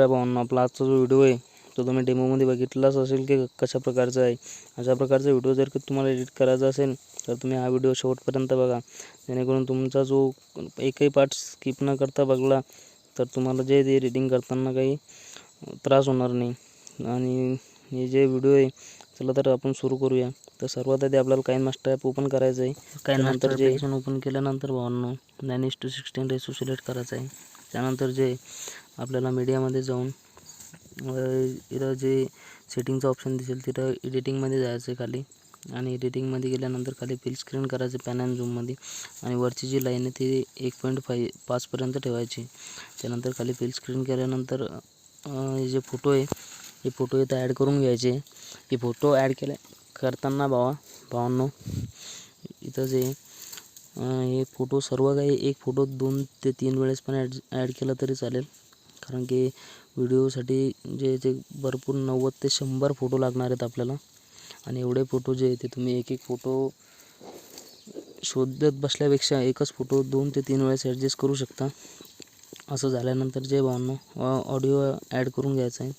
आहे भावांनो, आपला आजचा जो व्हिडिओ आहे तो तुम्ही डेमोमध्ये बघितलाच असेल की कशा प्रकारचा आहे. अशा प्रकारचा व्हिडिओ जर का तुम्हाला एडिट करायचा असेल तर तुम्ही हा व्हिडिओ शेवटपर्यंत बघा, जेणेकरून तुमचा जो एकही पार्ट स्किप न करता बघला तर तुम्हाला जे ते एडिटिंग करताना काही त्रास होणार नाही. आणि हे जे व्हिडिओ आहे चला तर आपण सुरू करूया. तर सर्वात आधी आपल्याला काइनमास्टर ॲप ओपन करायचं आहे. त्यानंतर जे ॲप्लिकेशन ओपन केल्यानंतर भावांनो 9:16 रेशो सिलेक्ट करायचा आहे. त्यानंतर जे आपल्याला मीडियामध्ये जाऊन इथं जे सेटिंगचा ऑप्शन दिसेल तिथं एडिटिंगमध्ये जायचं आहे खाली, आणि एडिटिंगमध्ये गेल्यानंतर खाली फिल स्क्रीन करायचं पॅन अँड झूममध्ये, आणि वरची जी लाईन आहे ती 1.5 पर्यंत ठेवायची. त्यानंतर खाली फिल स्क्रीन केल्यानंतर हे जे फोटो आहे हे फोटो इथं ॲड करून घ्यायचे. हे फोटो ॲड करताना भावांनो इथं जे हे फोटो सर्व काही एक फोटो 2 ते 3 वेळेस पण ॲड केला तरी चालेल, कारण की व्हिडिओसाठी जे भरपूर 90 ते 100 फोटो लागणार आहेत आपल्याला. आणि एवढे फोटो जे आहे ते तुम्ही एक फोटो शोधत बसल्यापेक्षा एकच फोटो 2 ते 3 वेळेस ॲडजस्ट करू शकता. असं झाल्यानंतर जे भावांनो ऑडिओ ॲड करून घ्यायचा आहे.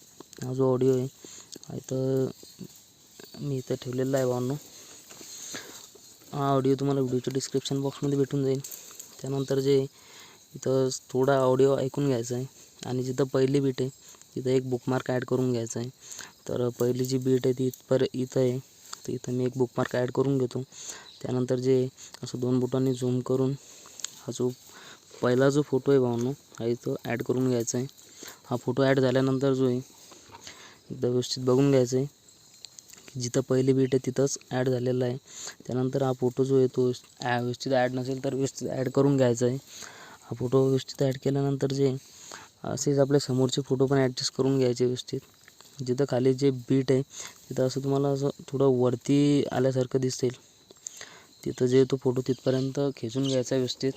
हा जो ऑडिओ आहे तर मी इथं ठेवलेला आहे भावांनो. हा ऑडिओ तुम्हाला व्हिडिओच्या डिस्क्रिप्शन बॉक्समध्ये भेटून जाईल. त्यानंतर जे इथं थोडा ऑडिओ ऐकून घ्यायचा आहे, आणि जिथं पहिली बीट आहे तिथं एक बुकमार्क ॲड करून घ्यायचा आहे. तर पहिली जी बीट आहे ती इथं आहे, तर इथं मी एक बुकमार्क ॲड करून घेतो. त्यानंतर जे असं 2 बोटांनी झूम करून हा जो पहिला जो फोटो आहे भावांनो हा इथं ॲड करून घ्यायचा आहे. हा फोटो ॲड झाल्यानंतर जो आहे एकदा व्यवस्थित बघून घ्यायचं आहे की जिथं पहिली बीट आहे तिथंच ॲड झालेला आहे. त्यानंतर हा फोटो जो आहे तो व्यवस्थित ॲड नसेल तर व्यवस्थित ॲड करून घ्यायचा आहे. हा फोटो व्यवस्थित ॲड केल्यानंतर जे असेच आपले समोरचे फोटो पण ॲडजस्ट करून घ्यायचे व्यवस्थित. जिथं खाली जे बीट आहे तिथं असं तुम्हाला असं थोडं वरती आल्यासारखं दिसेल, तिथं जे तो फोटो तिथपर्यंत खेचून घ्यायचा व्यवस्थित.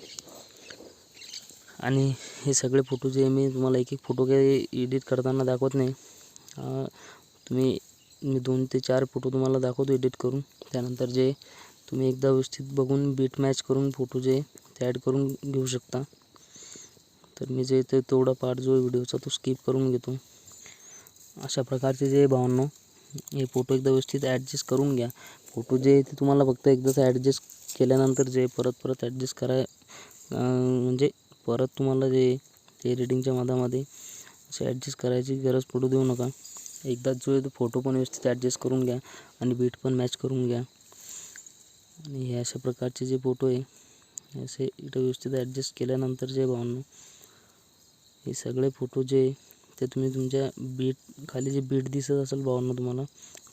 आणि हे सगळे फोटो जे मी तुम्हाला एक फोटो काही एडिट करताना दाखवत नाही, मी 2 ते 4 फोटो तुम्हाला दाखवतो एडिट करून. त्यानंतर जे तुम्ही एकदा व्यवस्थित बघून बीट मॅच करून फोटो जे ते ॲड करून घेऊ शकता. तर मी जे ते तेवढा पार्ट जो व्हिडिओचा तो स्किप करून घेतो. अशा प्रकारचे जे भावांनो हे फोटो एकदा व्यवस्थित ॲडजस्ट करून घ्या. फोटो जे ते तुम्हाला फक्त एकदाच ॲडजस्ट केल्यानंतर जे परत ॲडजस्ट म्हणजे परत तुम्हाला जे एडिटिंगच्या मधामध्ये असे ॲडजस्ट करायची गरज पडू देऊ नका. एकदाच जो आहे तो फोटो पण व्यवस्थित ॲडजस्ट करून घ्या आणि बीट पण मॅच करून घ्या. आणि हे अशा प्रकारचे जे फोटो आहे असे इथं व्यवस्थित ॲडजस्ट केल्यानंतर जे भावांनो हे सगळे फोटो जे ते तुम्ही तुमच्या बीट खाली जे बीट दिसत असेल भावांनो तुम्हाला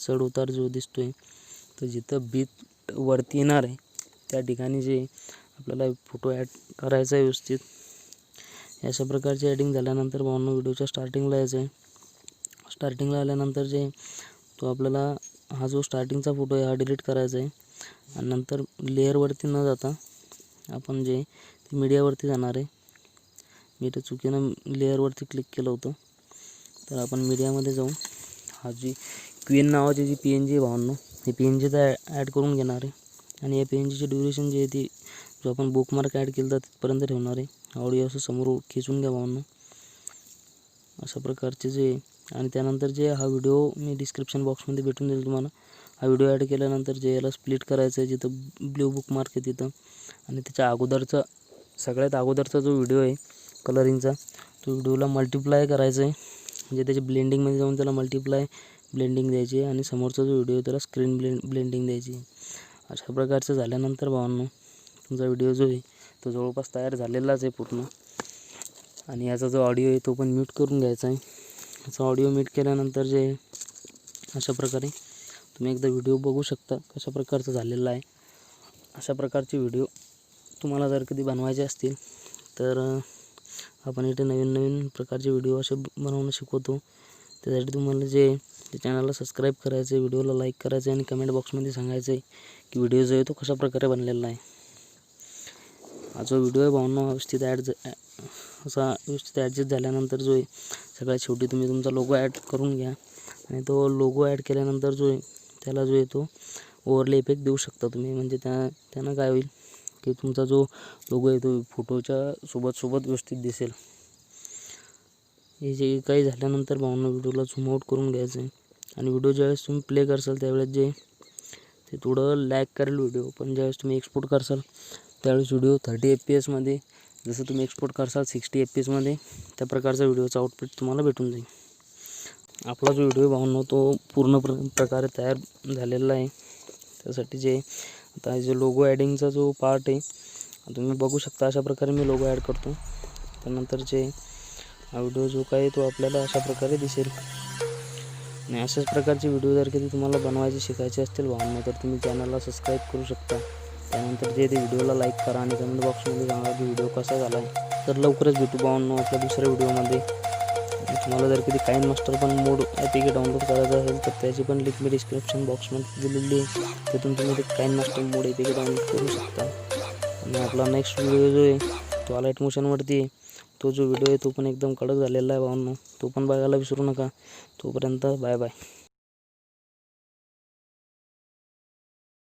चढ उतार जो दिसतोय, तर जिथं बीट वरती येणार आहे त्या ठिकाणी जे आपल्याला फोटो ॲड करायचा आहे व्यवस्थित. अशा प्रकारचे ॲडिंग झाल्यानंतर भावांनो व्हिडिओच्या स्टार्टिंगला यायचं आहे. स्टार्टिंगला आल्यानंतर जे तो आपल्याला हा जो स्टार्टिंगचा फोटो आहे हा डिलीट करायचा आहे. आणि नंतर लेअरवरती न जाता आपण जे ते मीडियावरती जाणार आहे. मी इथं चुकीनं लेअरवरती क्लिक केलं होतं, तर आपण मीडियामध्ये जाऊन हा जी क्वीन नावाची जी PNG आहे भावांनो ही PNG तर ॲड करून घेणार आहे. आणि या PNGची ड्युरेशन जी आहे ती जो आपण बुकमार्क ॲड केलं तर तिथपर्यंत ठेवणार आहे. ऑडिओ असं समोर खिचून घ्या भावांनो अशा प्रकारचे जे. आणि त्यानंतर जे हा व्हिडिओ मी डिस्क्रिप्शन बॉक्समध्ये भेटून देईल तुम्हाला. हा व्हिडिओ ॲड केल्यानंतर जे याला स्प्लिट करायचं आहे जिथं ब्ल्यू बुकमार्क आहे तिथं, आणि त्याच्या अगोदरचा सगळ्यात अगोदरचा जो व्हिडिओ आहे कलरिंगचा तो व्हिडिओला मल्टिप्लाय करायचं आहे. म्हणजे त्याच्या ब्लेंडिंगमध्ये जाऊन त्याला ब्लेंडिंग द्यायची आहे, आणि समोरचा जो व्हिडिओ आहे त्याला स्क्रीन ब्लेंडिंग द्यायची आहे. अशा प्रकारचं झाल्यानंतर भावांनो तुमचा व्हिडिओ जो आहे तो जवळपास तयार झालेलाच आहे पूर्ण. आणि याचा जो ऑडिओ आहे तो पण म्यूट करून घ्यायचा आहे. याचा ऑडिओ म्यूट केल्यानंतर जे अशा प्रकारे तुम्ही एकदा व्हिडिओ बघू शकता कशा प्रकारचा झालेला आहे. अशा प्रकारचे व्हिडिओ तुम्हाला जर कधी बनवायचे असतील तर आपण इथे नवीन प्रकारचे व्हिडिओ असे बनवणं शिकवतो. त्यासाठी तुम्हाला जे चॅनलला सबस्क्राईब करायचं आहे, व्हिडिओला लाईक करायचं आहे, आणि कमेंट बॉक्समध्ये सांगायचं आहे की व्हिडिओ जो आहे तो कशा प्रकारे बनलेला आहे. हा जो व्हिडिओ आहे भावांनो व्यवस्थित ॲडजस्ट झाल्यानंतर जो आहे सगळ्यात शेवटी तुम्ही तुमचा लोगो ॲड करून घ्या. आणि तो लोगो ॲड केल्यानंतर जो आहे त्याला जो आहे तो ओव्हरले इफेक्ट देऊ शकता तुम्ही. म्हणजे त्यानं काय होईल की तुमचा जो लोगो आहे तो फोटोच्या सोबत व्यवस्थित दिसेल. हे जे काही झाल्यानंतर भावांनो व्हिडिओला झूम आउट करून घ्यायचं आहे आणि व्हिडिओ ज्यावेळेस तुम्ही प्ले करसाल त्यावेळेस जे ते थोडं लॅग करेल व्हिडिओ, पण ज्यावेळेस तुम्ही एक्सपोर्ट करसाल त्यावेळेस व्हिडिओ 30 FPS मध्ये, जसं तुम्ही एक्सपोर्ट करसाल 60 FPS मध्ये, त्या प्रकारचा व्हिडिओचा आउटपुट तुम्हाला भेटून जाईल. आपला जो व्हिडिओ भावांनो तो पूर्ण प्रकारे तयार झालेला आहे. त्यासाठी जे आता जो लोगो ॲडिंगचा जो पार्ट आहे तुम्ही बघू शकता, अशा प्रकारे मी लोगो ॲड करतो. त्यानंतर जे हा व्हिडिओ जो काही तो आपल्याला अशा प्रकारे दिसेल. आणि अशाच प्रकारचे व्हिडिओ जर कधी तुम्हाला बनवायचे शिकायचे असतील भावांनो तर तुम्ही चॅनलला सबस्क्राईब करू शकता. त्यानंतर जे ते व्हिडिओला लाईक करा आणि कमेंट बॉक्समध्ये सांगा की व्हिडिओ कसा झाला आहे. तर लवकरच भेटू भावांनो आपल्या दुसऱ्या व्हिडिओमध्ये. तुम्हाला जर कधी काइनमास्टर पण मोड ॲपीके डाउनलोड करायचा असेल तर त्याची पण लिंक मी डिस्क्रिप्शन बॉक्समध्ये दिलेली आहे. तिथून तुम्ही ते काइनमास्टर मोड ॲपीके डाउनलोड करू शकता. आणि आपला नेक्स्ट व्हिडिओ जो आहे तो अलाइट मोशनवरती आहे. तो जो व्हिडिओ आहे तो पण एकदम कडक झालेला आहे भावांनो, तो पण बघायला विसरू नका. तोपर्यंत बाय बाय.